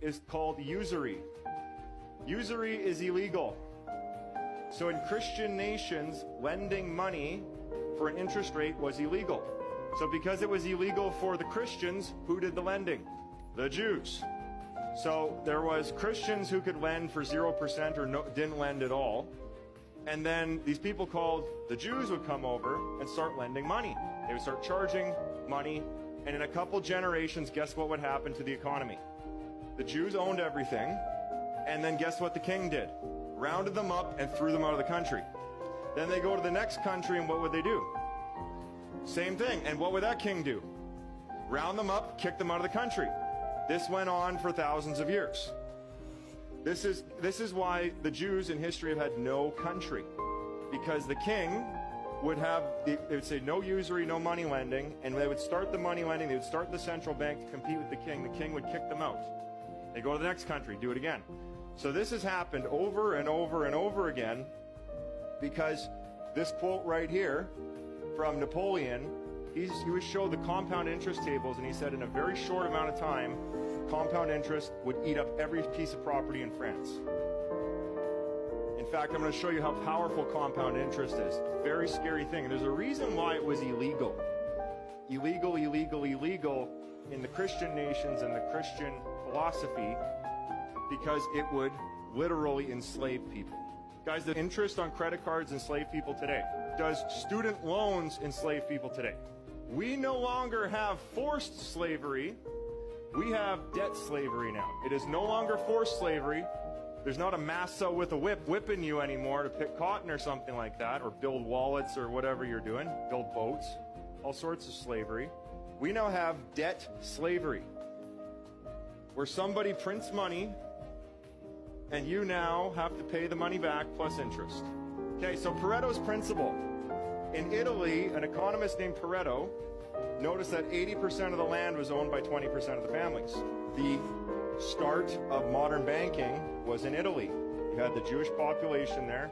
is called usury. Usury is illegal. So in Christian nations, lending money for an interest rate was illegal. So because it was illegal for the Christians, who did the lending? The Jews. So there was Christians who could lend for 0% or didn't lend at all. And then these people called the Jews would come over and start lending money. They would start charging money. And in a couple generations, guess what would happen to the economy? The Jews owned everything. And then guess what the king did? Rounded them up and threw them out of the country. Then they go to the next country, and what would they do? Same thing. And what would that king do? Round them up, kick them out of the country. This went on for thousands of years. This is why the Jews in history have had no country. Because the king would have, they would say no usury, no money lending, and they would start the money lending, they would start the central bank to compete with the king would kick them out. They go to the next country, do it again. So this has happened over and over and over again because this quote right here from Napoleon, he would show the compound interest tables, and he said in a very short amount of time, compound interest would eat up every piece of property in France. In fact, I'm going to show you how powerful compound interest is. Very scary thing. And there's a reason why it was illegal. Illegal in the Christian nations and the Christian philosophy, because it would literally enslave people. Guys, the interest on credit cards enslave people today. Does student loans enslave people today? We no longer have forced slavery. We have debt slavery now. It is no longer forced slavery. There's not a massa with a whip whipping you anymore to pick cotton or something like that, or build wallets or whatever you're doing, build boats, all sorts of slavery. We now have debt slavery, where somebody prints money and you now have to pay the money back plus interest. Okay, so Pareto's principle. In Italy, an economist named Pareto noticed that 80% of the land was owned by 20% of the families. The start of modern banking was in Italy. You had the Jewish population there.